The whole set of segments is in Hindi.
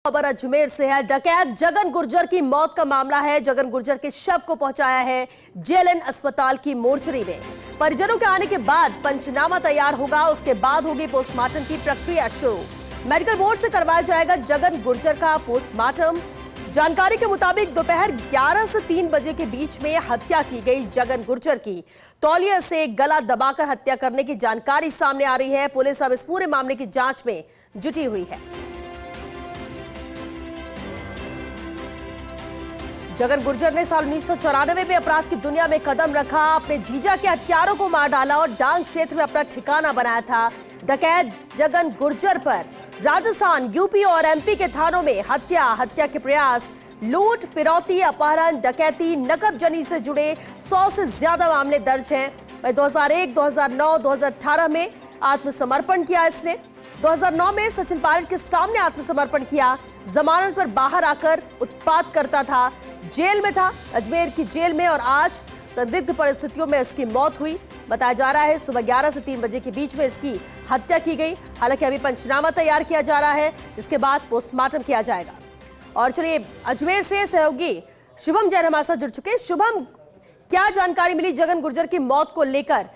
खबर अजमेर से है। डकैत जगन गुर्जर की मौत का मामला है। जगन गुर्जर के शव को पहुंचाया है जेएलएन अस्पताल की मोर्चरी में। परिजनों के आने के बाद पंचनामा तैयार होगा, उसके बाद होगी पोस्टमार्टम की प्रक्रिया शुरू। मेडिकल बोर्ड से करवाया जाएगा जगन गुर्जर का पोस्टमार्टम। जानकारी के मुताबिक दोपहर 11 से 3 बजे के बीच में हत्या की गई जगन गुर्जर की। तौलिया से गला दबाकर हत्या करने की जानकारी सामने आ रही है। पुलिस अब इस पूरे मामले की जांच में जुटी हुई है। जगन गुर्जर ने साल 1994 में अपराध की दुनिया में कदम रखा। अपने जीजा के हत्यारों को मार डाला और डांग क्षेत्र में अपना ठिकाना बनाया था। डकैत जगन गुर्जर पर राजस्थान, यूपी और एमपी के थानों में हत्या के प्रयास, लूट, फिरौती, अपहरण, डकैती, नकबजनी से जुड़े 100 से ज्यादा मामले दर्ज हैं। 2001, 2009, 2018 में आत्मसमर्पण किया इसने। 2009 में सचिन पायलट के सामने आत्मसमर्पण किया। जमानत पर बाहर आकर उत्पात करता था। जेल में था, अजमेर की जेल में, और आज संदिग्ध परिस्थितियों में इसकी मौत हुई। बताया जा रहा है सुबह 11 से 3 बजे के बीच में इसकी हत्या की गई। हालांकि अभी पंचनामा तैयार किया जा रहा है, इसके बाद पोस्टमार्टम किया जाएगा। और चलिए, अजमेर से सहयोगी शुभम जैन हमारे साथ जुड़ चुके हैं। शुभम, क्या जानकारी मिली जगन गुर्जर की मौत को लेकर?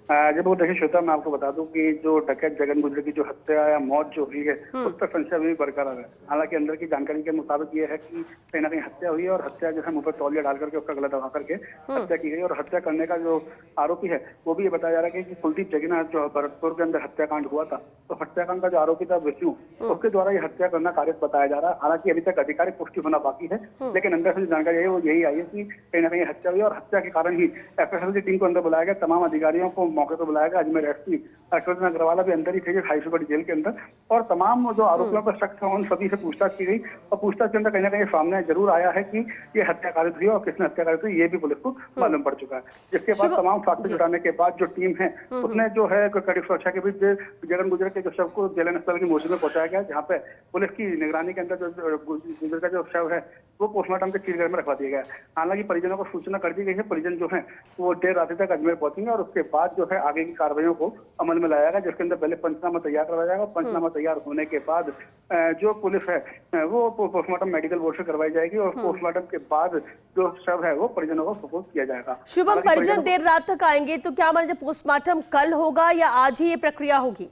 जब वो देखिए श्वेता, मैं आपको बता दूं कि जो डकैत जगन गुर्जर की जो हत्या या मौत जो हुई है उस पर संशय अभी भी बरकरार है। हालांकि अंदर की जानकारी के मुताबिक ये है कि कहीं ना कहीं हत्या हुई है और हत्या जो है मुंह पर तौलिया डाल करके उसका गला दबा करके हत्या की गई। और हत्या करने का जो आरोपी है वो भी ये बताया जा रहा है कि कुलदीप जगीना जो भरतपुर के अंदर हत्याकांड हुआ था, तो हत्याकांड का जो आरोपी था विष्णु, उसके द्वारा ये हत्या करना कार्य बताया जा रहा है। हालांकि अभी तक आधिकारिक पुष्टि होना बाकी है, लेकिन अंदर से जो जानकारी है वो यही आई है कि कहीं ना कहीं हत्या हुई और हत्या के कारण ही एफएसएल की टीम को अंदर बुलाया गया। तमाम अधिकारियों को मौके पर बुलाया गया। एसपी अश्वथन अग्रवाल भी अंदर ही थे हाई बड़ी जेल के अंदर, और तमाम जो आरोपियों पर शक था उन सभी से पूछताछ की गई। और पूछताछ के अंदर कहीं ना कहीं सामने जरूर आया है कि ये हत्या कारित हुई और किसने हत्या कारित हुई ये भी पुलिस को मालूम पड़ चुका है। जिसके बाद तमाम साक्ष्य जुटाने के बाद जो टीम है उसने जो है कड़ी सुरक्षा के बीच जगन गुर्जर के जो शव को जेएलएन अस्पताल की मोर्चरी में पहुंचाया गया, जहाँ पे पुलिस की निगरानी के अंदर जो गुर्जर का जो शव है वो पोस्टमार्टम के चिड़गढ़ में रखवा दिया गया है। हालांकि परिजनों को सूचना कर दी गई है। परिजन जो है वो देर रात तक अजमेर पहुंचेंगे और उसके बाद जो है आगे की कार्रवाइयों को अमल में लाया जाएगा, जिसके अंदर पहले पंचनामा तैयार करवाया जाएगा। पंचनामा तैयार होने के बाद जो पुलिस है वो पोस्टमार्टम मेडिकल बोर्ड से करवाई जाएगी और पोस्टमार्टम के बाद जो शव है वो परिजनों को सुपुर्द किया जाएगा। शुभम, परिजन देर रात तक आएंगे, तो क्या मान पोस्टमार्टम कल होगा या आज ही ये प्रक्रिया होगी?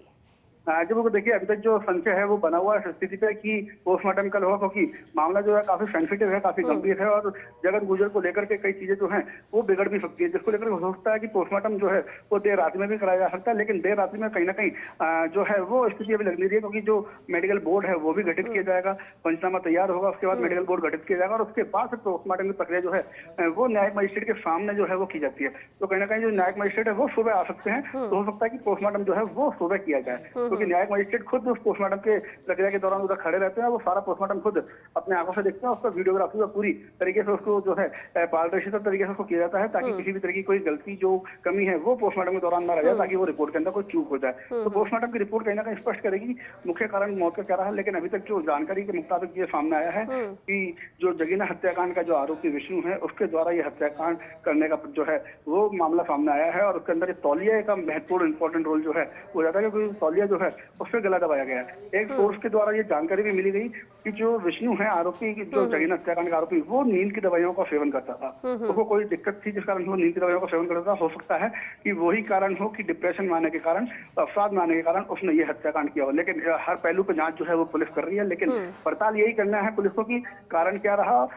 जब वो देखिए अभी तक जो संशय है वो बना हुआ है स्थिति पे कि पोस्टमार्टम कल होगा, क्योंकि मामला जो है काफी सेंसिटिव है, काफी गंभीर है और जगन गुर्जर को लेकर के कई चीजें जो हैं वो बिगड़ भी सकती है, जिसको लेकर हो सकता है कि पोस्टमार्टम जो है वो देर रात में भी कराया जा सकता है। लेकिन देर रात में कहीं ना कहीं जो है वो स्थिति अभी लग नहीं रही है, क्योंकि जो मेडिकल बोर्ड है वो भी गठित किया जाएगा। पंचनामा तैयार होगा, उसके बाद मेडिकल बोर्ड गठित किया जाएगा और उसके बाद फिर पोस्टमार्टम की प्रक्रिया जो है वो न्यायिक मजिस्ट्रेट के सामने जो है वो की जाती है। तो कहीं ना कहीं जो न्यायिक मजिस्ट्रेट है वो सुबह आ सकते हैं, तो हो सकता है कि पोस्टमार्टम जो है वो सुबह किया जाए, क्योंकि न्यायिक मजिस्ट्रेट खुद उस पोस्टमार्टम के प्रक्रिया के दौरान उधर खड़े रहते हैं। वो सारा पोस्टमार्टम खुद अपने आंखों से देखते हैं, उसका वीडियोग्राफी और पूरी तरीके से उसको जो है पारदर्शिता तरीके से उसको किया जाता है, ताकि किसी भी तरह की कोई गलती जो कमी है वो पोस्टमार्टम के दौरान ना रह जाए, ताकि वो रिपोर्ट के अंदर कोई चूक हो जाए। तो पोस्टमार्टम की रिपोर्ट कहीं ना कहीं स्पष्ट करेगी मुख्य कारण मौत का क्या रहा है। लेकिन अभी तक जो जानकारी के मुताबिक ये सामने आया है कि जो जगीना हत्याकांड का जो आरोपी विष्णु है उसके द्वारा ये हत्याकांड करने का जो है वो मामला सामने आया है। और उसके अंदर तौलिया का महत्वपूर्ण इंपॉर्टेंट रोल जो है हो जाता है, क्योंकि तौलिया जो है उससे गला दबाया गया है। एक सोर्स के द्वारा ये जानकारी भी मिली गई कि जो विष्णु है आरोपी, जो जगीना हत्याकांड का आरोपी, वो नींद की दवाइयों का सेवन करता था। तो वो कोई दिक्कत थी जिस कारण वो नींद की दवाइयों का सेवन करता था। हो सकता है कि वही कारण हो कि डिप्रेशन में आने के कारण, अवसाद में आने के कारण उसने ये हत्याकांड किया हो। लेकिन हर पहलू पर जांच जो है वो पुलिस कर रही है, लेकिन पड़ताल यही करना है पुलिस को कि कारण क्या रहा,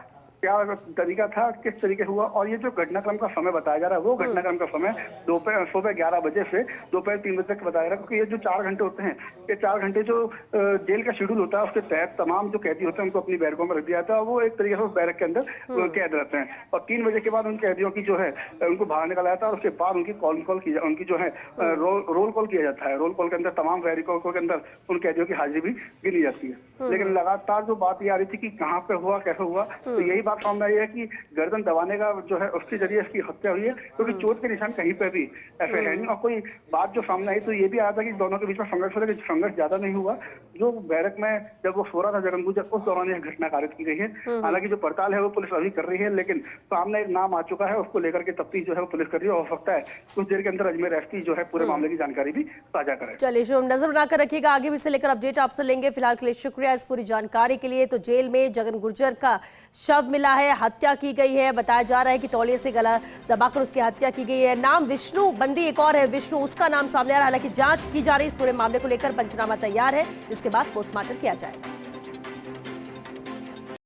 क्या तरीका था, किस तरीके हुआ। और ये जो घटनाक्रम का समय बताया जा रहा है वो घटनाक्रम का समय दोपहर सुबह 11 बजे से दोपहर 3 बजे तक बताया जा रहा है, क्योंकि ये जो 4 घंटे होते हैं, ये 4 घंटे जो जेल का शेड्यूल होता है उसके तहत तमाम जो कैदी होते हैं उनको अपनी बैरकों में रख दिया जाता है। वो एक तरीके से उस बैरक के अंदर कैद रहते हैं और 3 बजे के बाद उन कैदियों की जो है उनको बाहर निकाला जाता है और उसके बाद उनकी कॉल की उनकी जो है रोल कॉल किया जाता है। रोल कॉल के अंदर तमाम बैरिकों के अंदर उन कैदियों की हाजिरी भी गिनी जाती है। लेकिन लगातार जो बात ये आ रही थी कि कहाँ पे हुआ, कैसे हुआ, तो यही बात सामने आई है कि गर्दन दबाने का जो है उसके जरिए इसकी हत्या हुई है, क्योंकि चोट के निशान कहीं पे भी ऐसे है नहीं। और कोई बात जो सामने आई तो ये भी आया था कि दोनों के बीच में संघर्ष हो रहा है, संघर्ष ज्यादा नहीं हुआ। जो बैरक में जब वो सो रहा था जगन गुर्जर, उस दौरान यह घटना कारित की गई है। हालांकि जो पड़ताल है वो पुलिस अभी कर रही है, लेकिन सामने एक नाम आ चुका है, उसको लेकर के तफ्तीश जो है वो पुलिस कर रही है। हो सकता है कुछ देर के अंदर अजमेर एसपी जो है पूरे मामले की जानकारी भी साझा करे। चलिए शुभम, नजर बनाकर रखिएगा, आगे भी इसे लेकर अपडेट आपसे लेंगे। फिलहाल के लिए शुक्रिया इस पूरी जानकारी के लिए। तो जेल में जगन गुर्जर का शव मिला है, हत्या की गई है। बताया जा रहा है कि तौलिए से गला दबाकर उसकी हत्या की गई है। नाम विष्णु, बंदी एक और है विष्णु, उसका नाम सामने आ रहा है। हालांकि जांच की जा रही है इस पूरे मामले को लेकर, पंचनामा तैयार है, जिसके बाद पोस्टमार्टम किया जाएगा।